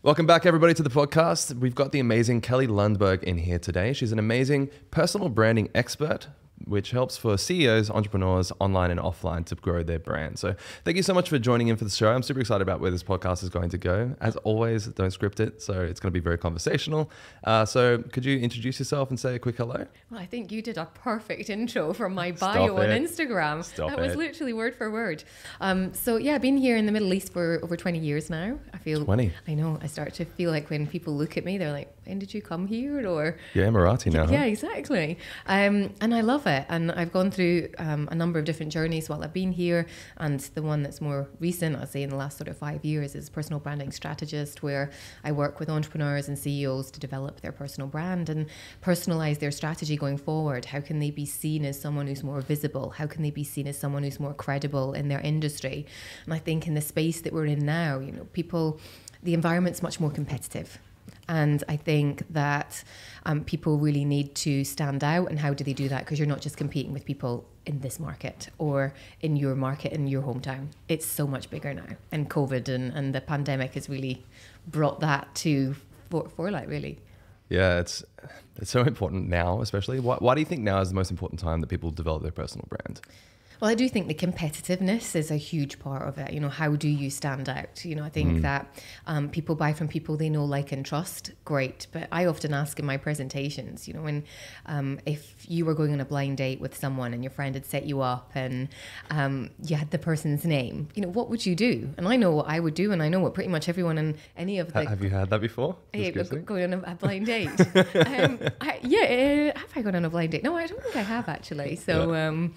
Welcome back, everybody, to the podcast. We've got the amazing Kelly Lundberg in here today. She's an amazing personal branding expert, which helps for CEOs, entrepreneurs, online and offline, to grow their brand. So thank you so much for joining in for the show. I'm super excited about where this podcast is going to go. As always, don't script it, so it's going to be very conversational. So could you introduce yourself and say a quick hello? Well, I think you did a perfect intro from my bio on Instagram. That was literally word for word. So yeah, I've been here in the Middle East for over 20 years now. I feel 20. I know. I start to feel like when people look at me, they're like, "When did you come here?" Or yeah, Emirati now. Yeah, huh? exactly. And I love it. And I've gone through a number of different journeys while I've been here. And the one that's more recent, I'd say in the last sort of 5 years, is personal branding strategist, where I work with entrepreneurs and CEOs to develop their personal brand and personalize their strategy going forward. How can they be seen as someone who's more visible? How can they be seen as someone who's more credible in their industry? And I think in the space that we're in now, you know, the environment's much more competitive. And I think that people really need to stand out. And how do they do that? Because you're not just competing with people in this market or in your market, in your hometown. It's so much bigger now. And COVID and the pandemic has really brought that to forelight, really. Yeah, it's so important now, especially. Why do you think now is the most important time that people develop their personal brand? Well, I do think the competitiveness is a huge part of it. You know, how do you stand out? You know, I think that people buy from people they know, like, and trust. Great. But I often ask in my presentations, you know, when if you were going on a blind date with someone and your friend had set you up and you had the person's name, you know, what would you do? And I know what I would do, and I know what pretty much everyone in any of the... Have you had that before? Going on a blind date? Have I gone on a blind date? No, I don't think I have, actually. So,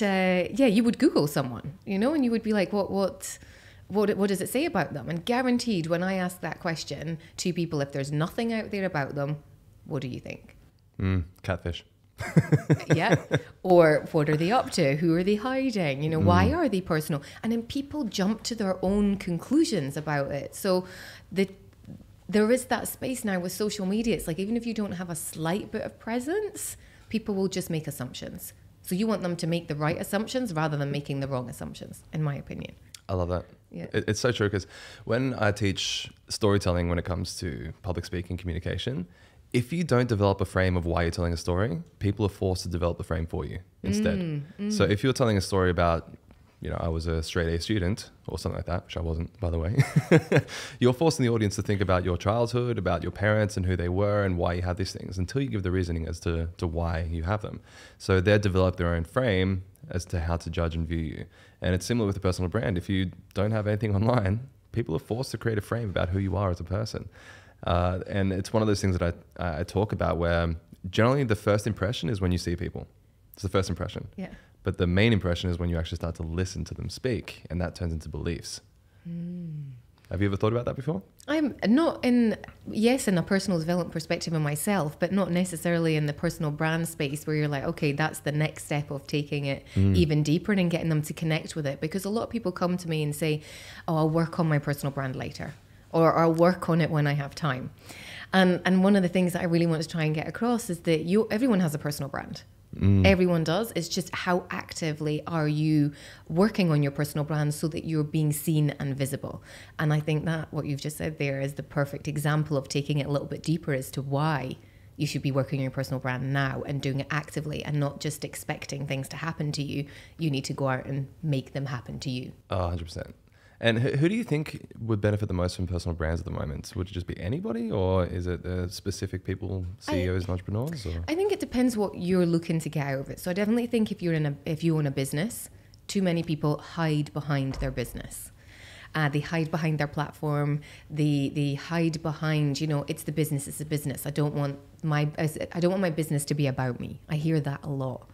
yeah. You would Google someone, you know, and you would be like, what does it say about them? And guaranteed, when I ask that question to people, if there's nothing out there about them, what do you think? Catfish. Yeah. Or what are they up to? Who are they hiding? You know, why are they personal? And then people jump to their own conclusions about it. So there is that space now with social media. It's like, even if you don't have a slight bit of presence, people will just make assumptions. So you want them to make the right assumptions rather than making the wrong assumptions, in my opinion. I love that. Yeah. It's so true, because when I teach storytelling, when it comes to public speaking, communication, if you don't develop a frame of why you're telling a story, people are forced to develop the frame for you instead. So if you're telling a story about, you know, I was a straight A student or something like that, which I wasn't, by the way, you're forcing the audience to think about your childhood, about your parents and who they were and why you have these things, until you give the reasoning as to why you have them. So they develop their own frame as to how to judge and view you. And it's similar with a personal brand. If you don't have anything online, people are forced to create a frame about who you are as a person. And it's one of those things that I talk about, where generally the first impression is when you see people. It's the first impression. Yeah. But the main impression is when you actually start to listen to them speak, and that turns into beliefs. Have you ever thought about that before? I'm not in a personal development perspective in myself, but not necessarily in the personal brand space, where you're like, okay, that's the next step of taking it even deeper and getting them to connect with it. Because a lot of people come to me and say, oh, I'll work on my personal brand later, or I'll work on it when I have time. And one of the things that I really want to try and get across is that everyone has a personal brand. Everyone does. It's just, how actively are you working on your personal brand so that you're being seen and visible? And I think that what you've just said there is the perfect example of taking it a little bit deeper as to why you should be working on your personal brand now and doing it actively, and not just expecting things to happen to you. You need to go out and make them happen to you. 100%. And who do you think would benefit the most from personal brands at the moment? Would it just be anybody, or is it specific people, CEOs and entrepreneurs? Or? I think it depends what you're looking to get out of it. So I definitely think if you own a business, too many people hide behind their business. They hide behind their platform. They hide behind, you know, it's the business. It's a business. I don't want my business to be about me. I hear that a lot.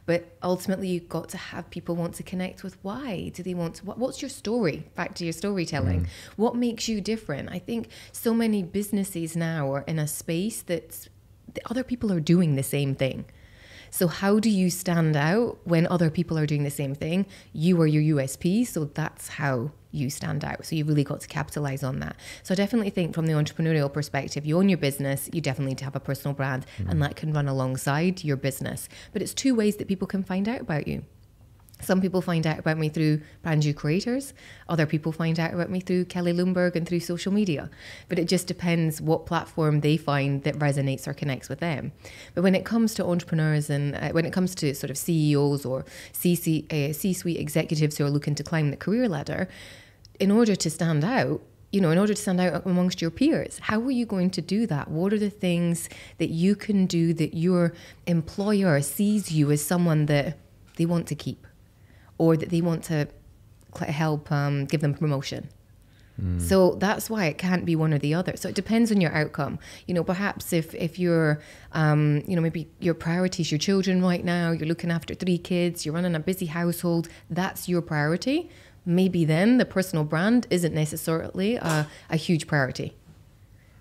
But ultimately, you've got to have people want to connect with why. Do they want to, what's your story? Back to your storytelling. What makes you different? I think so many businesses now are in a space that other people are doing the same thing. So how do you stand out when other people are doing the same thing? You are your USP, so that's how you stand out. So you've really got to capitalize on that. So I definitely think from the entrepreneurial perspective, you own your business, you definitely need to have a personal brand, and that can run alongside your business. But it's two ways that people can find out about you. Some people find out about me through brand new creators. Other people find out about me through Kelly Lundberg and through social media. But it just depends what platform they find that resonates or connects with them. But when it comes to entrepreneurs and when it comes to sort of CEOs or C-suite executives who are looking to climb the career ladder, in order to stand out, in order to stand out amongst your peers, how are you going to do that? What are the things that you can do that your employer sees you as someone that they want to keep? Or that they want to help give them promotion. So that's why it can't be one or the other. So it depends on your outcome. Perhaps if you're, maybe your priority is your children right now, you're looking after 3 kids, you're running a busy household, that's your priority. Maybe then the personal brand isn't necessarily a huge priority.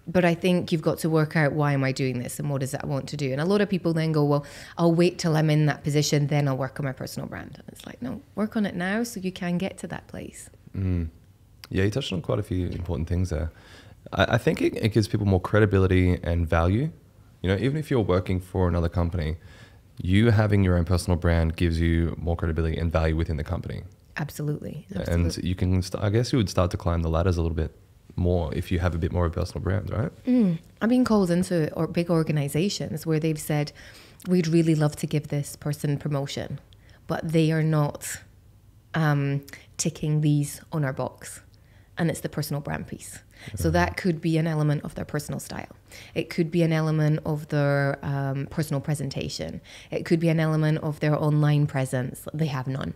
But I think you've got to work out, why am I doing this and what is it I want to do? And a lot of people then go, well, I'll wait till I'm in that position, then I'll work on my personal brand. And it's like, no, work on it now so you can get to that place. Yeah, you touched on quite a few important things there. I think it gives people more credibility and value. Even if you're working for another company, you having your own personal brand gives you more credibility and value within the company. Absolutely. And you can, I guess you would start to climb the ladders a little bit more if you have a bit more of a personal brand, right? I've been called into big organizations where they've said, we'd really love to give this person promotion, but they are not ticking these on our box. And it's the personal brand piece. So that could be an element of their personal style. It could be an element of their personal presentation. It could be an element of their online presence. They have none.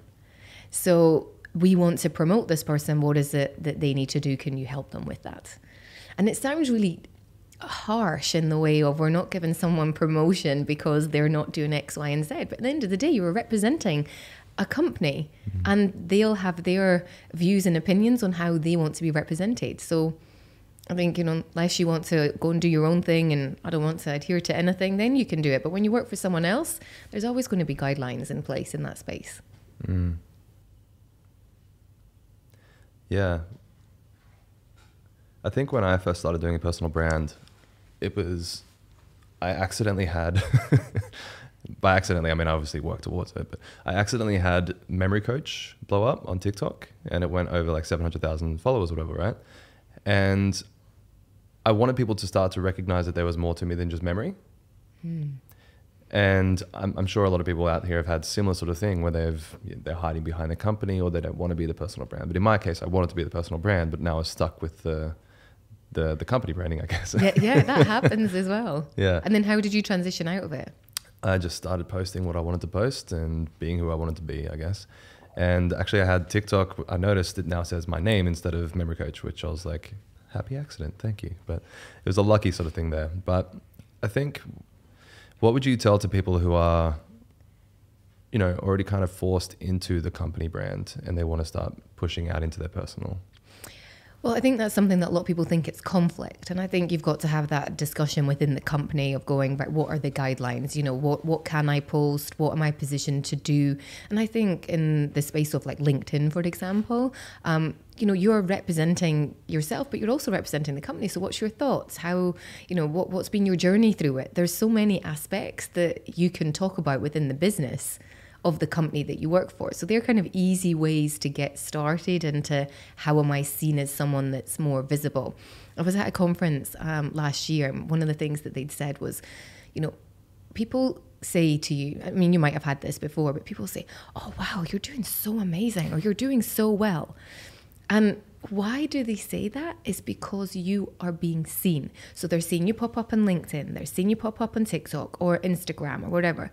So we want to promote this person. What is it that they need to do? Can you help them with that? And it sounds really harsh in the way of, we're not giving someone promotion because they're not doing X, Y, and Z. But at the end of the day, you are representing a company, and they'll have their views and opinions on how they want to be represented. So I think, unless you want to go and do your own thing and I don't want to adhere to anything, then you can do it. But when you work for someone else, there's always going to be guidelines in place in that space. Yeah. I think when I first started doing a personal brand, I accidentally had, by accidentally, I mean, I obviously worked towards it, but I accidentally had Memory Coach blow up on TikTok, and it went over like 700,000 followers or whatever, right? And I wanted people to start to recognize that there was more to me than just memory. And I'm sure a lot of people out here have had similar sort of thing where they're hiding behind the company, or they don't want to be the personal brand. But in my case, I wanted to be the personal brand, but now I was stuck with the company branding, I guess. Yeah, that happens as well. Yeah. And then how did you transition out of it? I just started posting what I wanted to post and being who I wanted to be, I guess. And actually I had TikTok, I noticed it now says my name instead of Memory Coach, which I was like, happy accident, thank you. But it was a lucky sort of thing there. But I think, what would you tell to people who are, already kind of forced into the company brand and they want to start pushing out into their personal? Well, I think that's something that a lot of people think it's conflict. And I think you've got to have that discussion within the company of going, right, what are the guidelines? What can I post? What am I positioned to do? And I think in the space of like LinkedIn, for example, you're representing yourself, but you're also representing the company. So what's your thoughts? How, what's been your journey through it? There's so many aspects that you can talk about within the business of the company that you work for. So they're kind of easy ways to get started into how am I seen as someone that's more visible. I was at a conference last year, and one of the things that they'd said was, people say to you, I mean, you might have had this before, but people say, oh, wow, you're doing so amazing, or you're doing so well. And why do they say that? It's because you are being seen. So they're seeing you pop up on LinkedIn, they're seeing you pop up on TikTok or Instagram or whatever.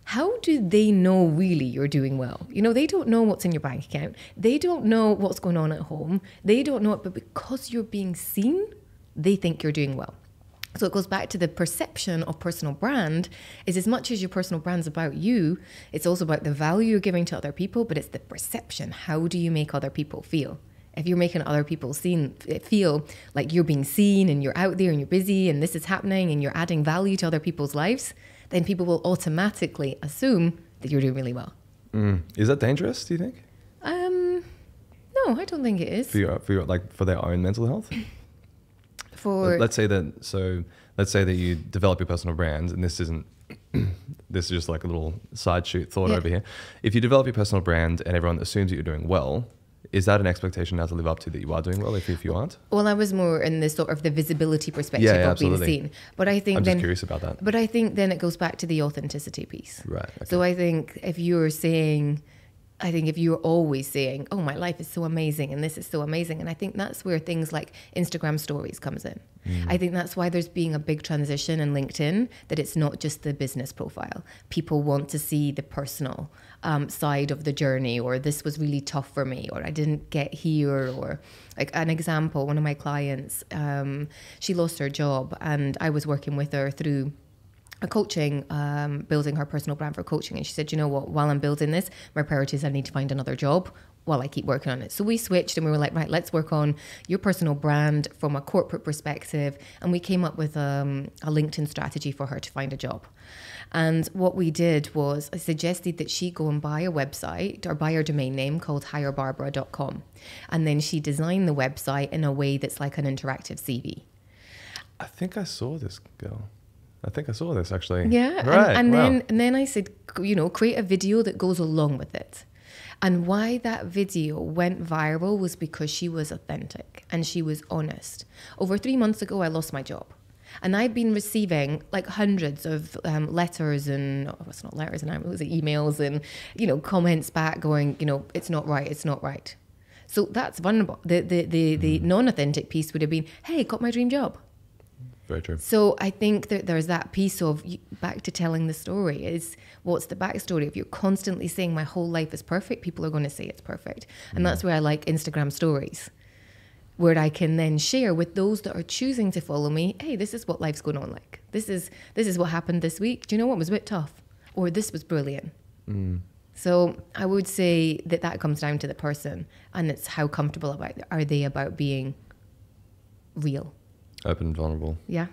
How do they know really you're doing well? They don't know what's in your bank account. They don't know what's going on at home. They don't know it, but because you're being seen, they think you're doing well. So it goes back to the perception of personal brand is, as much as your personal brand's about you, it's also about the value you're giving to other people, but it's the perception. How do you make other people feel? If you're making other people feel like you're being seen and you're out there and you're busy and this is happening and you're adding value to other people's lives, then people will automatically assume that you're doing really well. Is that dangerous, do you think? No, I don't think it is. For their own mental health? Let's say that you develop your personal brand, and this isn't this is just like a little side shoot thought over here. If you develop your personal brand and everyone assumes that you're doing well, is that an expectation now to live up to, that you are doing well if you aren't? Well, I was more in the sort of the visibility perspective of being seen. But I think I'm just curious about that. But I think then it goes back to the authenticity piece. Right. Okay. So I think if you're always saying, oh, my life is so amazing and this is so amazing. And I think that's where things like Instagram stories comes in. I think that's why there's being a big transition in LinkedIn, that it's not just the business profile. People want to see the personal side of the journey, or this was really tough for me, or I didn't get here. Or like an example, one of my clients, she lost her job and I was working with her through a coaching, building her personal brand for coaching. And she said, you know what, while I'm building this, my priority is I need to find another job while I keep working on it. So we switched and we were like, right, let's work on your personal brand from a corporate perspective. And we came up with a LinkedIn strategy for her to find a job. And what we did was I suggested that she go and buy a website or buy her domain name called hirebarbara.com. And then she designed the website in a way that's like an interactive CV. I think I saw this girl. I think I saw this actually. Yeah. Right. And then I said, you know, create a video that goes along with it. And why that video went viral was because she was authentic and she was honest. Over 3 months ago, I lost my job. And I've been receiving like hundreds of letters and, it's not letters, and it was emails and, you know, comments back going, you know, it's not right, it's not right. So that's vulnerable. The non-authentic piece would have been, hey, got my dream job. Very true. So I think that there's that piece of, back to telling the story, is what's the backstory. If you're constantly saying my whole life is perfect, people are going to say it's perfect. And that's where I like Instagram stories, where I can then share with those that are choosing to follow me, hey, this is what life's going on like. This is what happened this week. Do you know what was a bit tough? Or this was brilliant. So I would say that comes down to the person, and it's how comfortable are they about being real. Open and vulnerable. Yeah.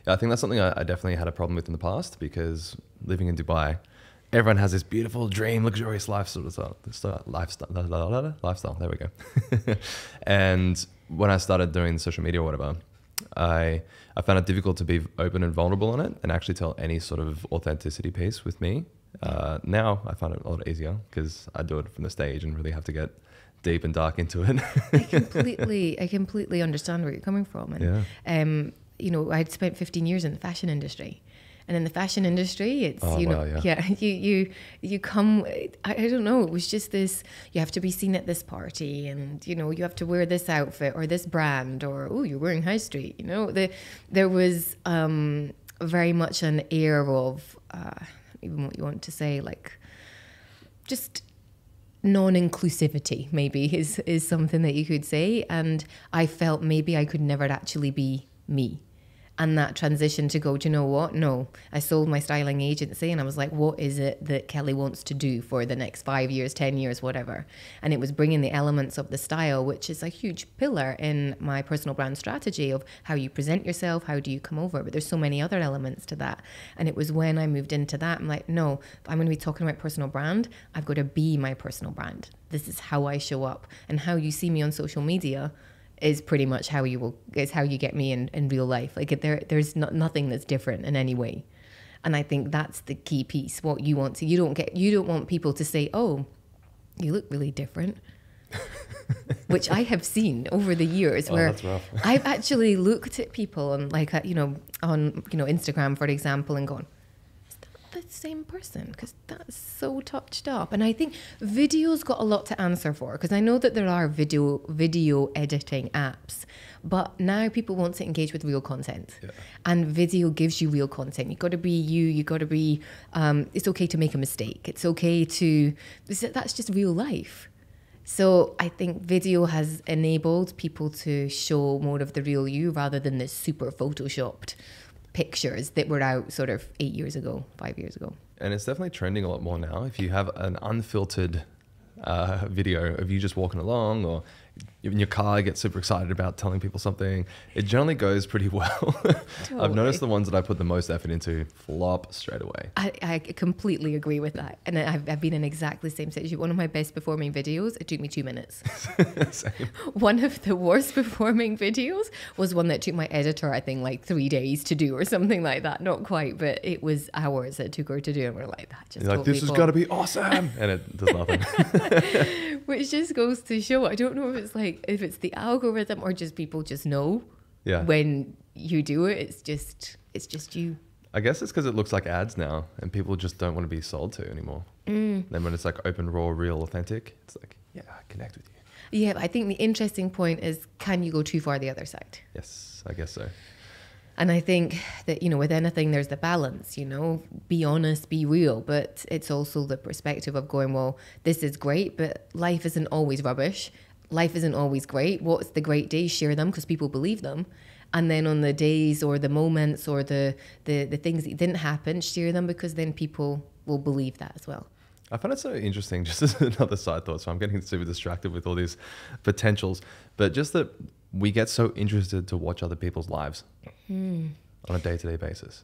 I think that's something I definitely had a problem with in the past, because living in Dubai, everyone has this beautiful dream, luxurious lifestyle. There we go. And when I started doing social media or whatever, I found it difficult to be open and vulnerable on it and actually tell any sort of authenticity piece with me. Now I find it a lot easier because I do it from the stage and really have to get deep and dark into it. I completely understand where you're coming from. And, you know, I'd spent 15 years in the fashion industry. And in the fashion industry, it's, you come, I don't know, it was just this, you have to be seen at this party and, you know, you have to wear this outfit or this brand or, oh, you're wearing high street, you know. There was very much an air of, even what you want to say, like, just non-inclusivity maybe is something that you could say. And I felt maybe I could never actually be me. And that transition to go, do you know what? No, I sold my styling agency and I was like, what is it that Kelly wants to do for the next 5 years, 10 years, whatever? And it was bringing the elements of the style, which is a huge pillar in my personal brand strategy of how you present yourself, how do you come over? But there's so many other elements to that. And it was when I moved into that, I'm like, no, if I'm going to be talking about personal brand, I've got to be my personal brand. This is how I show up, and how you see me on social media is pretty much how you get me in real life. Like there's nothing that's different in any way. And I think that's the key piece. What you want to, you don't want people to say, oh, you look really different, which I have seen over the years where I've actually looked at people on on Instagram, for example, and gone, the same person, because that's so touched up. And I think video's got a lot to answer for, because I know that there are video editing apps, but now people want to engage with real content. And video gives you real content. You got to be you got to be it's okay to make a mistake, it's okay to, that's just real life. So I think video has enabled people to show more of the real you rather than this super photoshopped pictures that were out sort of 8 years ago, 5 years ago. And it's definitely trending a lot more now. If you have an unfiltered video of you just walking along, or in your car, get super excited about telling people something. It generally goes pretty well. Totally. I've noticed the ones that I put the most effort into flop straight away. I completely agree with that. And I've been in exactly the same situation. One of my best performing videos, it took me 2 minutes. Same. One of the worst performing videos was one that took my editor, I think, like 3 days to do or something like that. Not quite, but it was hours it took her to do. And we're like, that just You're like, this has got to be awesome. And it does nothing. Which just goes to show, I don't know if it's the algorithm or just people just know when you do it. It's just you. I guess it's because it looks like ads now and people just don't want to be sold to anymore. Then when it's like open, raw, real, authentic, it's like, yeah, I connect with you. Yeah, I think the interesting point is, can you go too far the other side? Yes, I guess so. And I think that, with anything, there's the balance, be honest, be real. But it's also the perspective of going, well, this is great, but life isn't always rubbish. Life isn't always great. What's the great days? Share them because people believe them. And then on the days or the moments or the things that didn't happen, share them because then people will believe that as well. I find it so interesting, just as another side thought. So I'm getting super distracted with all these potentials, but just that we get so interested to watch other people's lives on a day-to-day basis.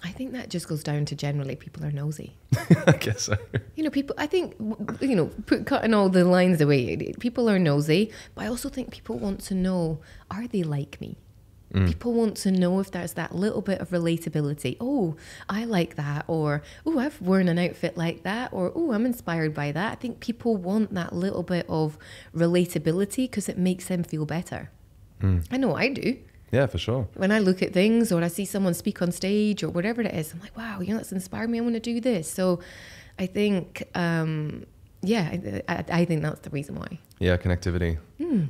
I think that just goes down to generally people are nosy. I guess so. People, I think, cutting all the lines away, people are nosy, but I also think people want to know, are they like me? People want to know if there's that little bit of relatability. Oh, I like that. Or, oh, I've worn an outfit like that. Or, oh, I'm inspired by that. I think people want that little bit of relatability because it makes them feel better. I know I do. Yeah, for sure. When I look at things or I see someone speak on stage or whatever it is, I'm like, wow, that's inspired me. I want to do this. So I think, I think that's the reason why. Yeah, connectivity.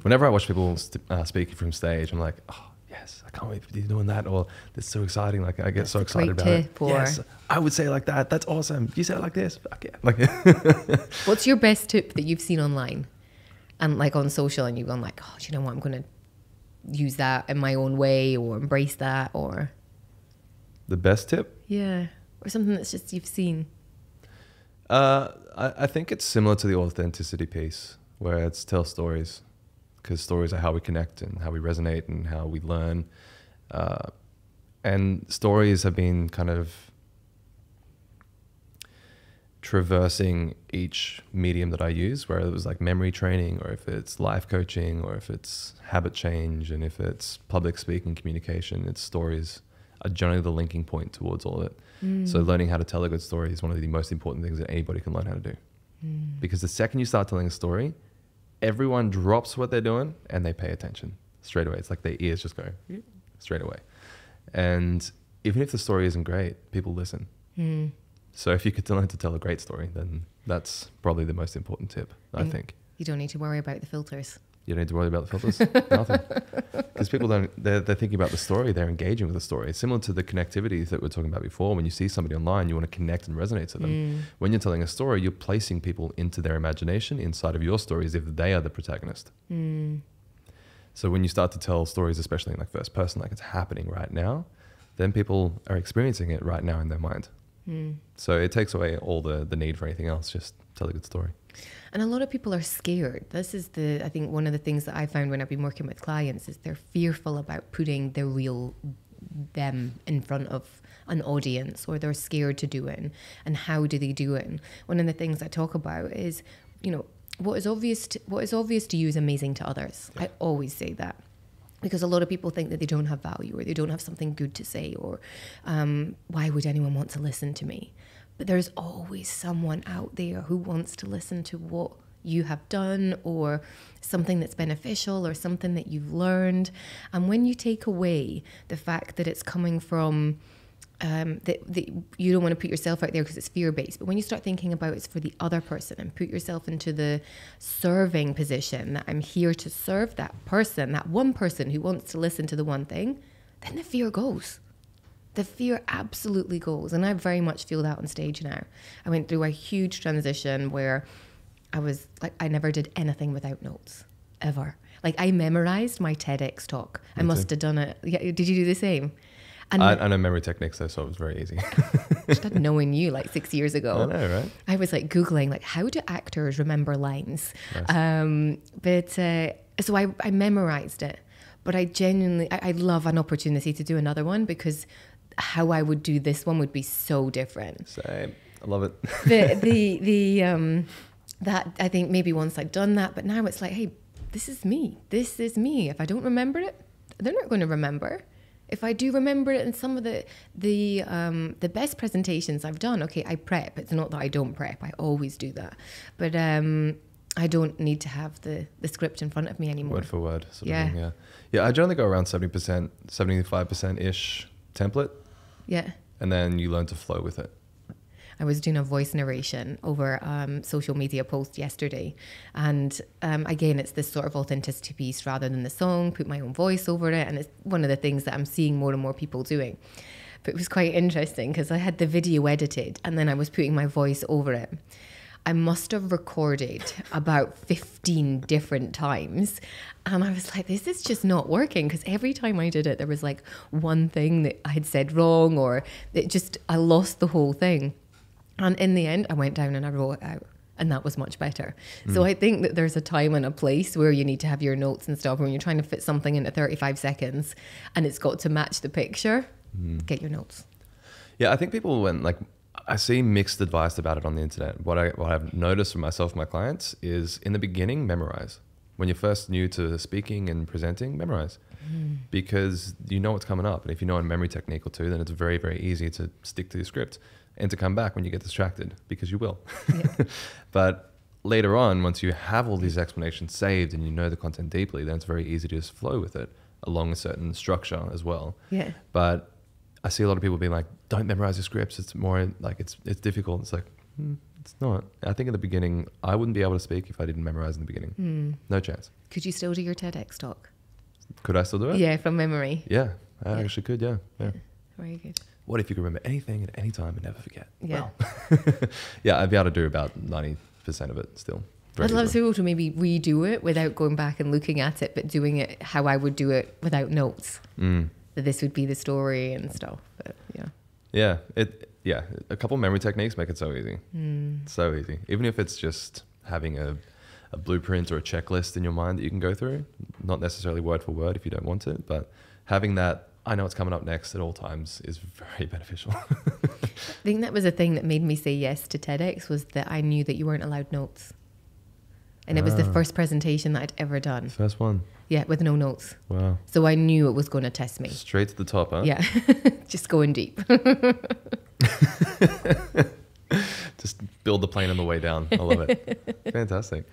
Whenever I watch people speaking from stage, I'm like, oh, yes, I can't wait for you doing that. Or this is so exciting. Like, I get so excited about it. Yes, I would say like that. That's awesome. You say it like this. Fuck yeah. Like, what's your best tip that you've seen online and like on social and you've gone like, oh, do you know what? I'm going to use that in my own way or embrace that, or the best tip? Yeah. Or something that's just you've seen. I think it's similar to the authenticity piece where it's tell stories, because stories are how we connect and how we resonate and how we learn. And stories have been kind of traversing each medium that I use, where it was like memory training, or if it's life coaching, or if it's habit change, and if it's public speaking communication, it's stories are generally the linking point towards all of it. So learning how to tell a good story is one of the most important things that anybody can learn how to do. Because the second you start telling a story, everyone drops what they're doing and they pay attention straight away. It's like their ears just go straight away. And even if the story isn't great, people listen. So if you could learn to tell a great story, then that's probably the most important tip, I think. You don't need to worry about the filters. You don't need to worry about the filters? Nothing. Because people they're thinking about the story, they're engaging with the story. It's similar to the connectivity that we were talking about before. When you see somebody online, you want to connect and resonate to them. When you're telling a story, you're placing people into their imagination inside of your story as if they are the protagonist. So when you start to tell stories, especially in like first person, like it's happening right now, then people are experiencing it right now in their mind. So it takes away all the need for anything else. Just tell a good story. And a lot of people are scared. This is I think one of the things that I found when I've been working with clients is they're fearful about putting the real them in front of an audience, or they're scared to do it. And how do they do it? And one of the things I talk about is, what is obvious to you is amazing to others. I always say that. Because a lot of people think that they don't have value, or they don't have something good to say, or why would anyone want to listen to me? But there's always someone out there who wants to listen to what you have done, or something that's beneficial, or something that you've learned. And when you take away the fact that it's coming from, that you don't want to put yourself out there because it's fear-based, but when you start thinking about it's for the other person and put yourself into the serving position, that I'm here to serve that person, that one person who wants to listen to the one thing, then the fear goes. The fear absolutely goes. And I very much feel that on stage now. I went through a huge transition where I was like, I never did anything without notes, ever. Like I memorized my TEDx talk. I must have done it. Yeah, did you do the same? And I know memory techniques though, so it was very easy. I started knowing you like 6 years ago. I know, right? I was like Googling like, how do actors remember lines? Nice. But So I memorized it, but I genuinely, I love an opportunity to do another one, because how I would do this one would be so different. Same. I love it. That I think maybe once I'd done that, but now it's like, hey, this is me. This is me. If I don't remember it, they're not going to remember. If I do remember it, and some of the best presentations I've done, okay, I prep. It's not that I don't prep. I always do that. But I don't need to have the script in front of me anymore. Word for word sort of thing, yeah. Yeah, I generally go around 70%, 75%-ish template. Yeah. And then you learn to flow with it. I was doing a voice narration over social media post yesterday. And again, it's this sort of authenticity piece rather than the song, put my own voice over it. And it's one of the things that I'm seeing more and more people doing. But it was quite interesting because I had the video edited and then I was putting my voice over it. I must have recorded about 15 different times. And I was like, this is just not working. Because every time I did it, there was like one thing that I had said wrong, or I lost the whole thing. And in the end, I went down and I wrote it out. And that was much better. So I think that there's a time and a place where you need to have your notes and stuff. When you're trying to fit something into 35 seconds and it's got to match the picture, get your notes. Yeah, I think people, when I see mixed advice about it on the internet. What I've noticed for myself and my clients is, in the beginning, memorize. When you're first new to speaking and presenting, memorize. Because you know what's coming up. And if you know a memory technique or two, then it's very, very easy to stick to your script and to come back when you get distracted, because you will. Yeah. But later on, once you have all these explanations saved and you know the content deeply, then it's very easy to just flow with it along a certain structure as well. Yeah. But I see a lot of people being like, don't memorize your scripts. It's more like, it's difficult. It's like, it's not. I think in the beginning, I wouldn't be able to speak if I didn't memorize in the beginning. No chance. Could you still do your TEDx talk? Could I still do it? Yeah, from memory. Yeah, I actually could, yeah. Very good. What if you could remember anything at any time and never forget? Yeah. Well, yeah, I'd be able to do about 90% of it still. I'd love to be able to maybe redo it without going back and looking at it, but doing it how I would do it without notes. That this would be the story and stuff. But yeah. Yeah, a couple memory techniques make it so easy. So easy. Even if it's just having a blueprint or a checklist in your mind that you can go through, not necessarily word for word if you don't want it, but having that, I know what's coming up next at all times, is very beneficial. I think that was a thing that made me say yes to TEDx, was that I knew that you weren't allowed notes. And it was the first presentation that I'd ever done. First one. Yeah, with no notes. Wow. So I knew it was going to test me. Straight to the top, huh? Yeah, just going deep. Just build the plane on the way down. I love it. Fantastic.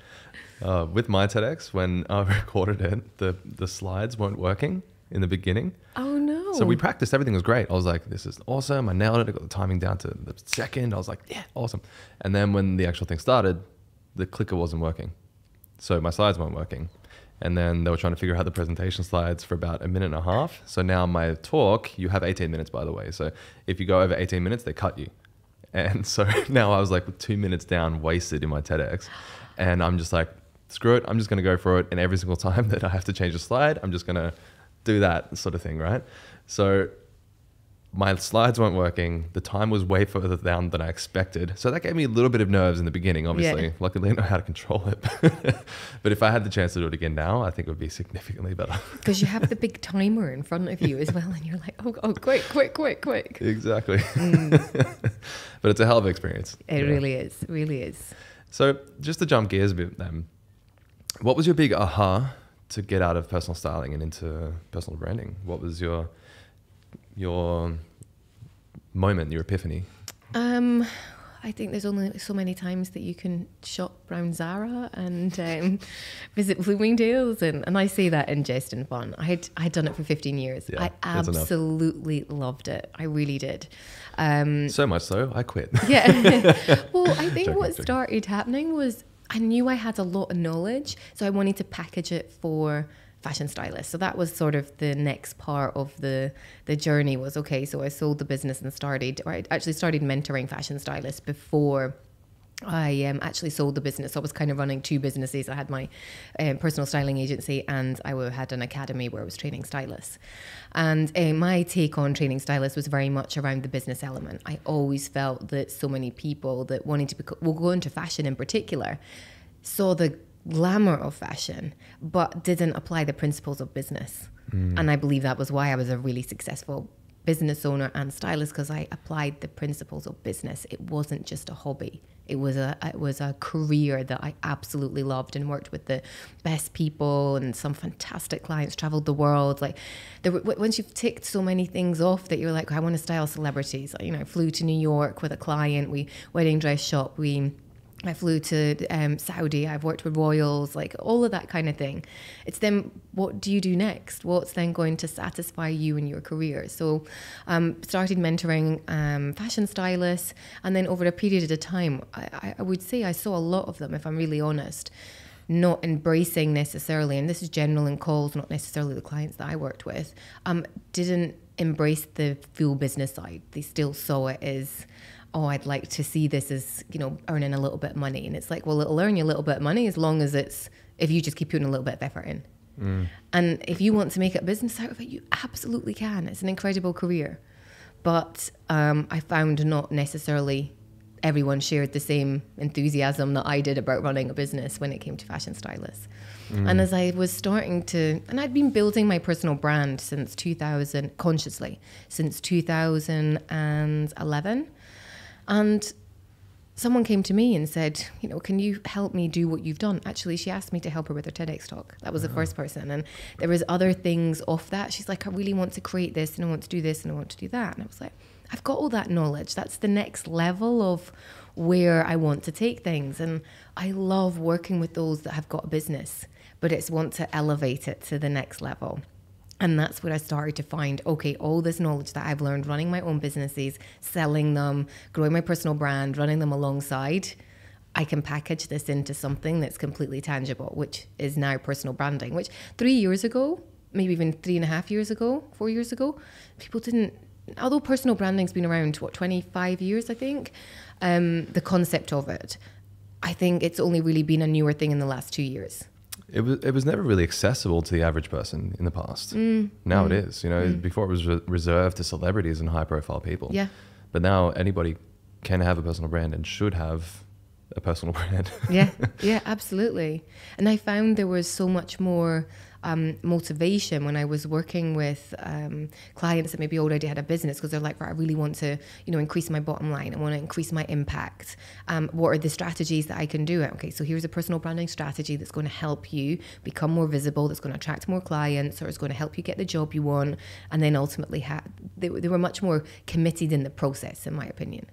With my TEDx, when I recorded it, the slides weren't working in the beginning. Oh no. So we practiced, everything was great. I was like, this is awesome. I nailed it. I got the timing down to the second. I was like, yeah, awesome. And then when the actual thing started, the clicker wasn't working. So my slides weren't working. And then they were trying to figure out the presentation slides for about a minute and a half. So now my talk, you have 18 minutes, by the way. So if you go over 18 minutes, they cut you. And so now I was like 2 minutes down, wasted in my TEDx. And I'm just like, screw it. I'm just going to go for it. And every single time that I have to change a slide, I'm just going to do that sort of thing, right? So my slides weren't working. The time was way further down than I expected. So that gave me a little bit of nerves in the beginning, obviously. Yeah. Luckily, I know how to control it. But if I had the chance to do it again now, I think it would be significantly better. Because you have the big timer in front of you as well. And you're like, oh, quick. Exactly. But it's a hell of an experience. It really is. So just to jump gears a bit then, what was your big aha to get out of personal styling and into personal branding? What was your moment, your epiphany? I think there's only so many times that you can shop around Zara and visit Bloomingdale's, and I say that in jest and fun. I'd done it for 15 years. Yeah, I absolutely loved it. I really did. So much so, I quit. Yeah. Well, I think what started happening was I knew I had a lot of knowledge, so I wanted to package it for fashion stylists. So that was sort of the next part of the journey was, okay, so I sold the business and I actually started mentoring fashion stylists before I actually sold the business. So I was kind of running two businesses. I had my personal styling agency, and I had an academy where I was training stylists. And my take on training stylists was very much around the business element. I always felt that so many people that wanted to go into fashion in particular saw the glamour of fashion, but didn't apply the principles of business. And I believe that was why I was a really successful business owner and stylist, because I applied the principles of business. It wasn't just a hobby. It was a career that I absolutely loved, and worked with the best people and some fantastic clients, traveled the world. Like, once you've ticked so many things off that you're like, I want to style celebrities. You know, I flew to New York with a client. We wedding dress shop. I flew to Saudi. I've worked with royals, like all of that kind of thing. It's then, what do you do next? What's then going to satisfy you in your career? So started mentoring fashion stylists. And then over a period of time, I would say I saw a lot of them, if I'm really honest, not embracing necessarily, and this is general in calls, not necessarily the clients that I worked with, didn't embrace the full business side. They still saw it as, oh, I'd like to see this as, you know, earning a little bit of money. And it's like, well, it'll earn you a little bit of money as long as if you just keep putting a little bit of effort in. And if you want to make a business out of it, you absolutely can. It's an incredible career. But I found not necessarily everyone shared the same enthusiasm that I did about running a business when it came to fashion stylists. And as I was starting to, and I'd been building my personal brand since 2000, consciously, since 2011. And someone came to me and said, you know, can you help me do what you've done? Actually, she asked me to help her with her TEDx talk. That was the first person. And there was other things off that. She's like, I really want to create this, and I want to do this, and I want to do that. And I was like, I've got all that knowledge. That's the next level of where I want to take things. And I love working with those that have got a business, but it's want to elevate it to the next level. And that's where I started to find, okay, all this knowledge that I've learned running my own businesses, selling them, growing my personal brand, running them alongside, I can package this into something that's completely tangible, which is now personal branding, which 3 years ago, maybe even 3.5 years ago, 4 years ago, people didn't, although personal branding's been around, 25 years, I think, the concept of it, I think it's only really been a newer thing in the last 2 years. It was never really accessible to the average person in the past. Now it is. You know, before it was reserved to celebrities and high-profile people. Yeah. But now anybody can have a personal brand and should have a personal brand. Yeah, absolutely. And I found there was so much more motivation when I was working with clients that maybe already had a business, because they're like, I really want to, you know, increase my bottom line. I want to increase my impact. What are the strategies that I can do? Okay, so here's a personal branding strategy that's going to help you become more visible, that's going to attract more clients, or it's going to help you get the job you want. And then ultimately, they were much more committed in the process, in my opinion.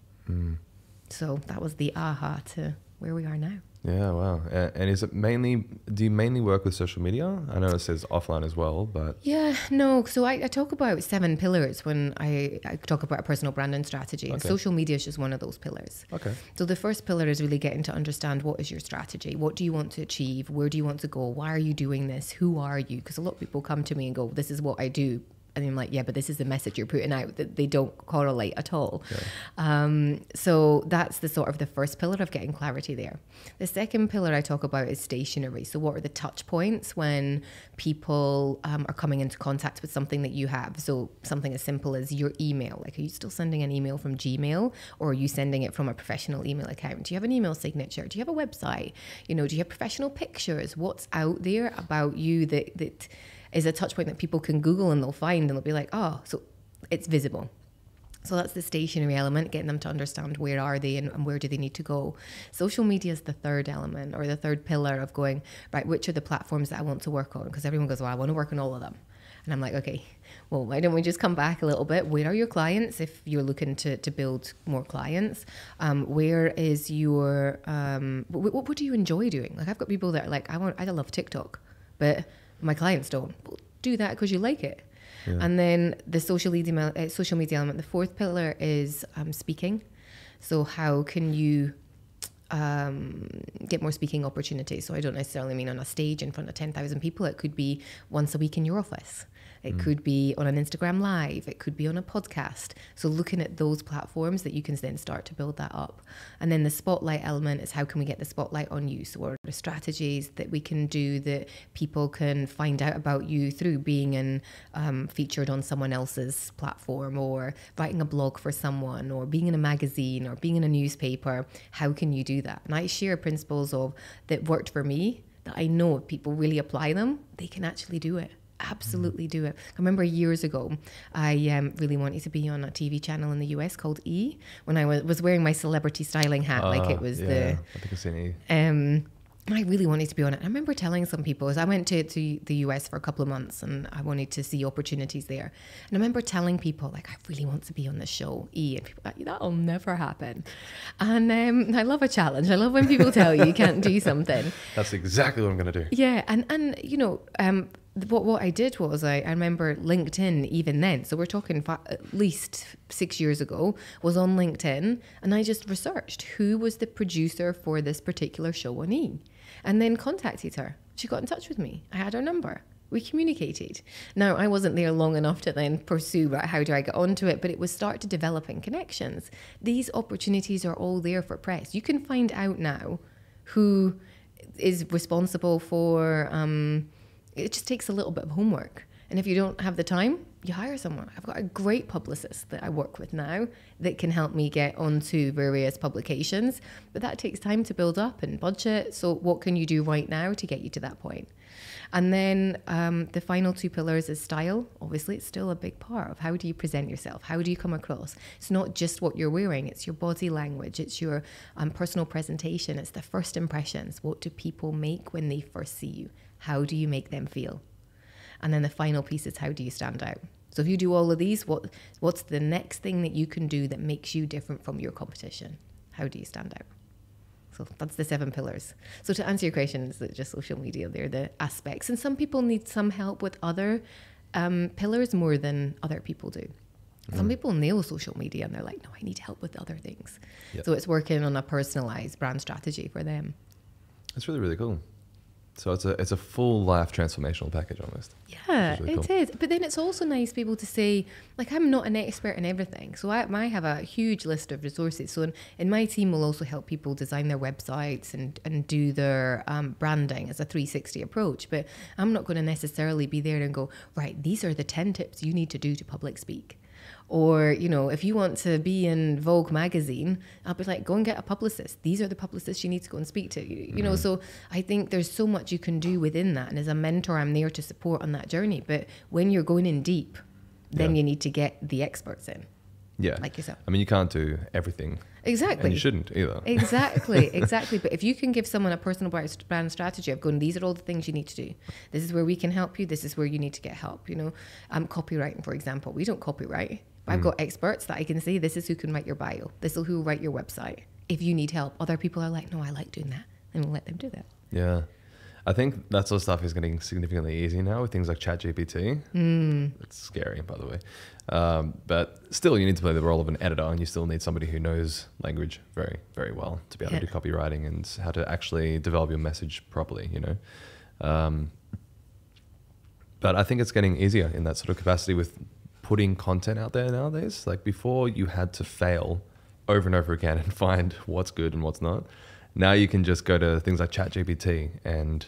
So that was the aha to where we are now. Yeah, wow. And is it do you mainly work with social media? I know it says offline as well, but... Yeah, no. So I talk about 7 pillars when I talk about a personal branding strategy. And social media is just one of those pillars. Okay. So the first pillar is really getting to understand, what is your strategy? What do you want to achieve? Where do you want to go? Why are you doing this? Who are you? Because a lot of people come to me and go, this is what I do. And I'm like, yeah, but this is the message you're putting out, that they don't correlate at all. Okay. So that's the sort of the first pillar of getting clarity there. The second pillar I talk about is stationery. So what are the touch points when people are coming into contact with something that you have? So something as simple as your email. Like, are you still sending an email from Gmail, or are you sending it from a professional email account? Do you have an email signature? Do you have a website? You know, do you have professional pictures? What's out there about you that is a touch point that people can Google and they'll find, and they'll be like, oh, so it's visible. So that's the stationary element, getting them to understand where are they and where do they need to go. Social media is the third element, or the third pillar of going, right, which are the platforms that I want to work on? Because everyone goes, well, I want to work on all of them. And I'm like, okay, well, why don't we just come back a little bit? Where are your clients if you're looking to build more clients? Where is your, what do you enjoy doing? Like, I've got people that are like, I love TikTok, but my clients don't. Well, do that because you like it. Yeah. And then the social media element, the fourth pillar is speaking. So how can you get more speaking opportunities? So I don't necessarily mean on a stage in front of 10,000 people. It could be once a week in your office. It could be on an Instagram live. It could be on a podcast. So looking at those platforms that you can then start to build that up. And then the spotlight element is, how can we get the spotlight on you? So what are the strategies that we can do that people can find out about you through being featured on someone else's platform, or writing a blog for someone, or being in a magazine, or being in a newspaper? How can you do that? And I share principles that worked for me that I know if people really apply them, they can actually do it. Absolutely do it. I remember years ago, I really wanted to be on a TV channel in the US called E, when I was wearing my celebrity styling hat, like it was I think I've seen E. I really wanted to be on it. I remember telling some people, as I went to the US for a couple of months and I wanted to see opportunities there. And I remember telling people, like, I really want to be on the show, E. And people were like, that'll never happen. And I love a challenge. I love when people tell you can't do something. That's exactly what I'm going to do. Yeah. And you know, what I did was I remember LinkedIn even then. So we're talking at least 6 years ago, was on LinkedIn. And I just researched who was the producer for this particular show on E. And then contacted her. She got in touch with me. I had her number. We communicated. Now, I wasn't there long enough to then pursue, right, how do I get onto it? But it was started developing connections. These opportunities are all there for press. You can find out now who is responsible for, it just takes a little bit of homework. And if you don't have the time, you hire someone. I've got a great publicist that I work with now that can help me get onto various publications, but that takes time to build up and budget. So what can you do right now to get you to that point? And then the final two pillars is style. Obviously, it's still a big part of how do you present yourself? How do you come across? It's not just what you're wearing. It's your body language. It's your personal presentation. It's the first impressions. What do people make when they first see you? How do you make them feel? And then the final piece is how do you stand out? So if you do all of these, what's the next thing that you can do that makes you different from your competition? How do you stand out? So that's the 7 pillars. So to answer your question, is it just social media? They're the aspects. And some people need some help with other pillars more than other people do. Some people nail social media and they're like, no, I need help with other things. Yep. So it's working on a personalized brand strategy for them. That's really, really cool. So it's a full life transformational package almost. Yeah, really it is. But then it's also nice to be able to say, like, I'm not an expert in everything. So I have a huge list of resources. So in my team, we'll also help people design their websites and do their branding as a 360 approach. But I'm not going to necessarily be there and go, right, these are the 10 tips you need to do to public speak. Or, you know, if you want to be in Vogue magazine, I'll be like, go and get a publicist. These are the publicists you need to go and speak to. You know, so I think there's so much you can do within that. And as a mentor, I'm there to support on that journey. But when you're going in deep, then you need to get the experts in. Yeah. Like yourself. I mean, you can't do everything. Exactly. And you shouldn't either. Exactly. But if you can give someone a personal brand strategy of going, these are all the things you need to do. This is where we can help you. This is where you need to get help. You know, copywriting, for example. We don't copyright. I've got experts that I can say, this is who can write your bio. This is who will write your website. If you need help, other people are like, no, I like doing that. And we'll let them do that. Yeah. I think that sort of stuff is getting significantly easier now with things like ChatGPT. It's scary, by the way. But still, you need to play the role of an editor, and you still need somebody who knows language very, very well to be able to do copywriting and how to actually develop your message properly, you know. But I think it's getting easier in that sort of capacity with putting content out there nowadays. Like before, you had to fail over and over again and find what's good and what's not. Now you can just go to things like ChatGPT and